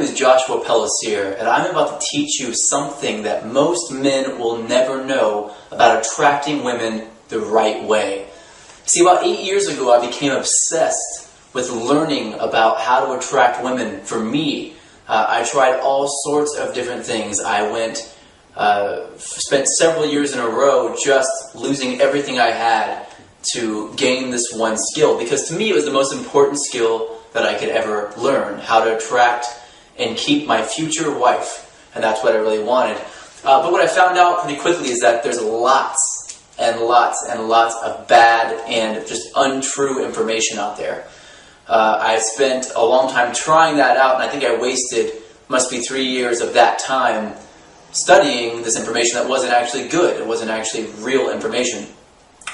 name is Joshua Pellissier, and I'm about to teach you something that most men will never know about attracting women the right way. See, about 8 years ago, I became obsessed with learning about how to attract women for me. I tried all sorts of different things. I spent several years in a row just losing everything I had to gain this one skill, because to me it was the most important skill that I could ever learn, how to attract and keep my future wife, and that's what I really wanted. But what I found out pretty quickly is that there's lots and lots and lots of bad and just untrue information out there. I spent a long time trying that out, and I think I wasted, must be 3 years of that time studying this information that wasn't actually good. It wasn't actually real information.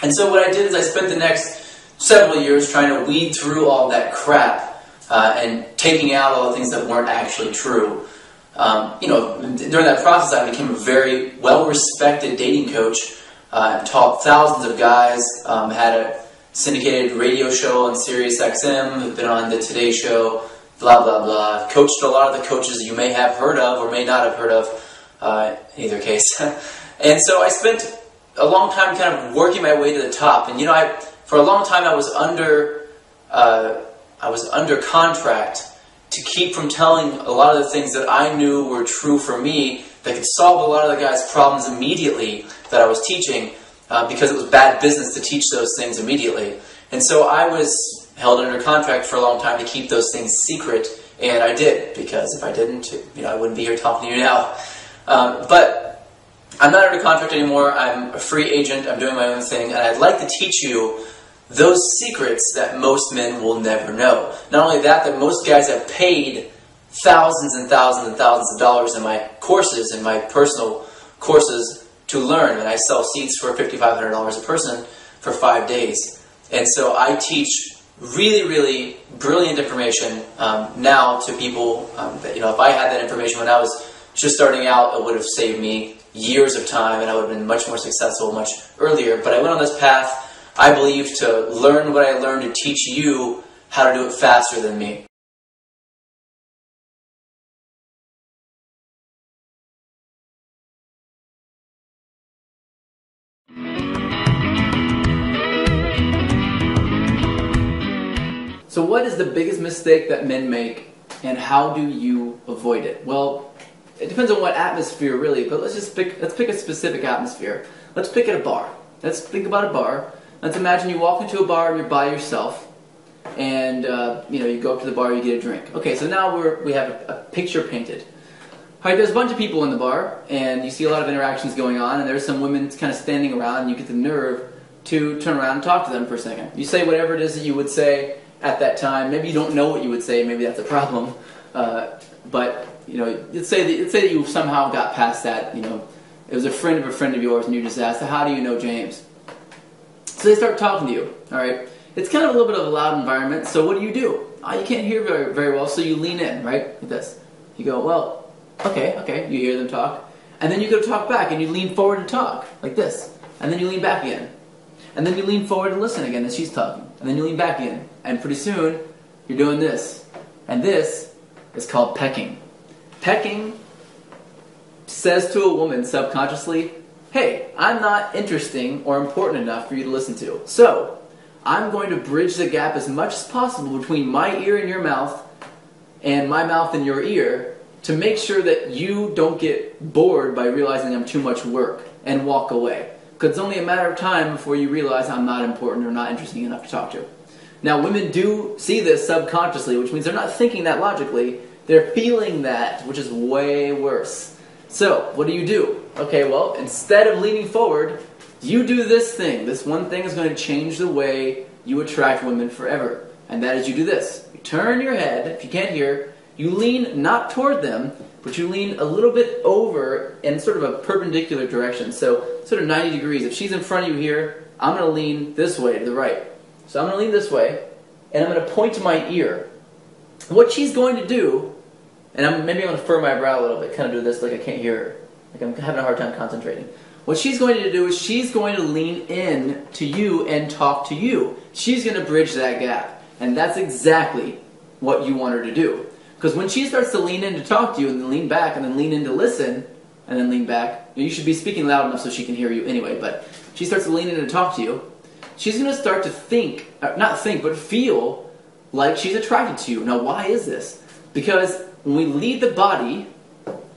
And so what I did is I spent the next several years trying to weed through all that crap and taking out all the things that weren't actually true. During that process, I became a very well-respected dating coach. Taught thousands of guys, had a syndicated radio show on Sirius XM, been on the Today Show, blah, blah, blah. I've coached a lot of the coaches you may have heard of or may not have heard of, in either case. And so I spent a long time kind of working my way to the top. And for a long time I was under contract to keep from telling a lot of the things that I knew were true for me that could solve a lot of the guys' problems immediately that I was teaching, because it was bad business to teach those things immediately. And so I was held under contract for a long time to keep those things secret, and I did, because if I didn't, I wouldn't be here talking to you now. But I'm not under contract anymore. I'm a free agent. I'm doing my own thing, and I'd like to teach you those secrets that most men will never know. Not only that, that most guys have paid thousands and thousands and thousands of dollars in my courses, in my personal courses, to learn. And I sell seats for $5,500 a person for 5 days. And so I teach really, really brilliant information now to people that, if I had that information when I was just starting out, it would have saved me years of time, and I would have been much more successful much earlier. But I went on this path, I believe, to learn what I learned, to teach you how to do it faster than me. So what is the biggest mistake that men make, and how do you avoid it? Well, it depends on what atmosphere, really, but let's pick a specific atmosphere. Let's pick at a bar. Let's think about a bar. Let's imagine you walk into a bar and you're by yourself, and you go up to the bar, you get a drink. Okay, so now we have a picture painted. All right, there's a bunch of people in the bar, and you see a lot of interactions going on, and there's some women kind of standing around, and you get the nerve to turn around and talk to them for a second. You say whatever it is that you would say at that time. Maybe you don't know what you would say. Maybe that's a problem. But let's say that you somehow got past that. It was a friend of yours, and you just asked, "How do you know James?" So they start talking to you. All right. It's kind of a little bit of a loud environment. So what do? You can't hear very well, so you lean in, right? Like this. You go, "Well, okay." You hear them talk, and then you go talk back, and you lean forward and talk like this, and then you lean back again, and then you lean forward and listen again as she's talking, and then you lean back again, and pretty soon you're doing this, and this is called pecking. Pecking says to a woman subconsciously, "Hey, I'm not interesting or important enough for you to listen to. So, I'm going to bridge the gap as much as possible between my ear and your mouth and my mouth and your ear to make sure that you don't get bored by realizing I'm too much work and walk away. Because it's only a matter of time before you realize I'm not important or not interesting enough to talk to." Now, women do see this subconsciously, which means they're not thinking that logically. They're feeling that, which is way worse. So, what do? Okay, well, instead of leaning forward, you do this thing. This one thing is going to change the way you attract women forever. And that is you do this. You turn your head, if you can't hear, you lean not toward them, but you lean a little bit over in sort of a perpendicular direction. So, sort of 90 degrees. If she's in front of you here, I'm going to lean this way to the right. So I'm going to lean this way, and I'm going to point to my ear. What she's going to do, and maybe I'm going to furrow my brow a little bit, kind of do this like I can't hear her. Like I'm having a hard time concentrating. What she's going to do is she's going to lean in to you and talk to you. She's going to bridge that gap. And that's exactly what you want her to do. Because when she starts to lean in to talk to you and then lean back and then lean in to listen and then lean back, you should be speaking loud enough so she can hear you anyway, but she starts to lean in to talk to you, she's going to start to think, not think, but feel like she's attracted to you. Now, why is this? Because when we lead the body,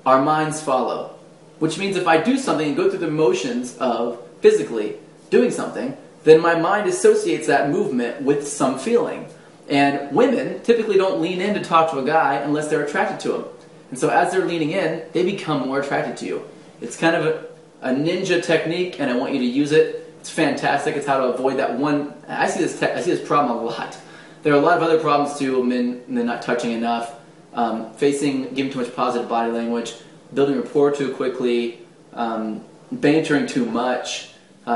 our minds follow. Which means if I do something and go through the motions of physically doing something, then my mind associates that movement with some feeling. And women typically don't lean in to talk to a guy unless they're attracted to him. And so as they're leaning in, they become more attracted to you. It's kind of a ninja technique, and I want you to use it. It's fantastic. It's how to avoid that one. I see this problem a lot. There are a lot of other problems too. Men not touching enough, giving too much positive body language, building rapport too quickly, bantering too much,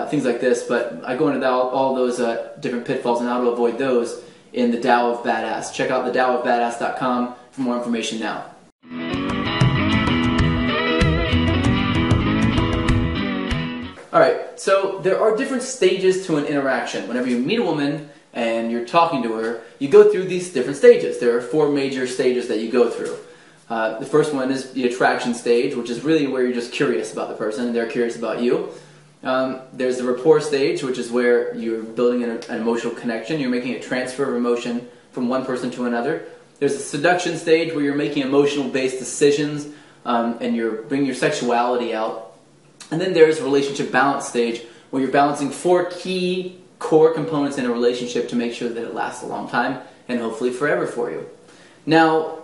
things like this. But I go into all those different pitfalls and how to avoid those in the Tao of Badass. Check out thedaoofbadass.com for more information now. Alright, so there are different stages to an interaction. Whenever you meet a woman and you're talking to her, you go through these different stages. There are 4 major stages that you go through. The first one is the attraction stage, which is really where you're just curious about the person and they're curious about you. There's the rapport stage, which is where you're building an emotional connection. You're making a transfer of emotion from one person to another. There's the seduction stage where you're making emotional-based decisions and you're bringing your sexuality out. And then there's relationship balance stage where you're balancing 4 key core components in a relationship to make sure that it lasts a long time and hopefully forever for you. Now,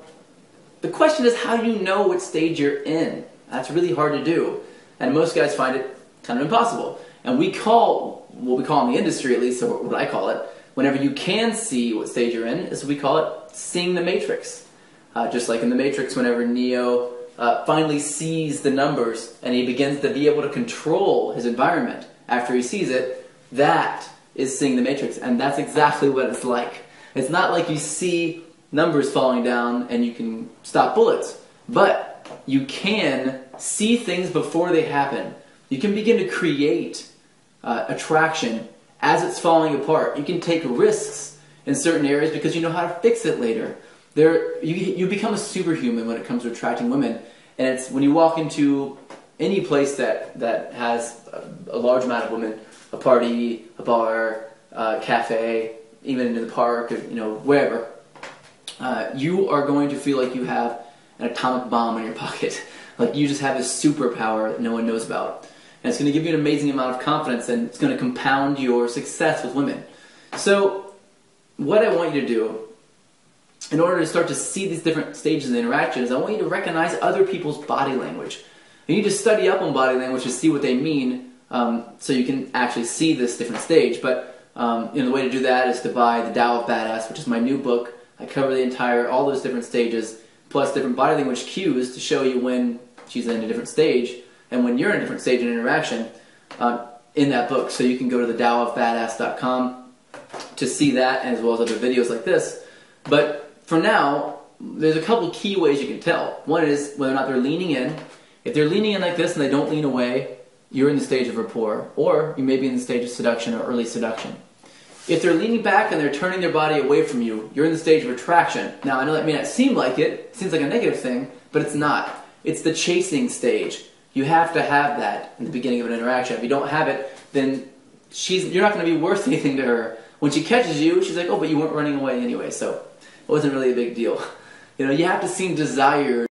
the question is, how do you know what stage you're in? That's really hard to do. And most guys find it kind of impossible. And we call, what we call in the industry at least, or what I call it, whenever you can see what stage you're in, is we call it seeing the Matrix. Just like in the Matrix, whenever Neo finally sees the numbers and he begins to be able to control his environment after he sees it, that is seeing the Matrix. And that's exactly what it's like. It's not like you see numbers falling down and you can stop bullets, but you can see things before they happen. You can begin to create attraction as it's falling apart. You can take risks in certain areas because you know how to fix it later. You become a superhuman when it comes to attracting women, and it's when you walk into any place that has a large amount of women, a party, a bar, a cafe, even in the park, or, wherever, you are going to feel like you have an atomic bomb in your pocket. Like you just have this superpower that no one knows about. And it's going to give you an amazing amount of confidence, and it's going to compound your success with women. So what I want you to do, in order to start to see these different stages of the interactions, I want you to recognize other people's body language. You need to study up on body language to see what they mean, so you can actually see this different stage. But the way to do that is to buy The Tao of Badass, which is my new book. I cover all those different stages, plus different body language cues to show you when she's in a different stage and when you're in a different stage in interaction in that book. So you can go to thedaoofbadass.com to see that, as well as other videos like this. But for now, there's a couple key ways you can tell. One is whether or not they're leaning in. If they're leaning in like this and they don't lean away, you're in the stage of rapport, or you may be in the stage of seduction or early seduction. If they're leaning back and they're turning their body away from you, you're in the stage of attraction. Now, I know that may not seem like it seems like a negative thing, but it's not. It's the chasing stage. You have to have that in the beginning of an interaction. If you don't have it, then you're not going to be worth anything to her. When she catches you, she's like, oh, but you weren't running away anyway, so it wasn't really a big deal. You have to seem desired.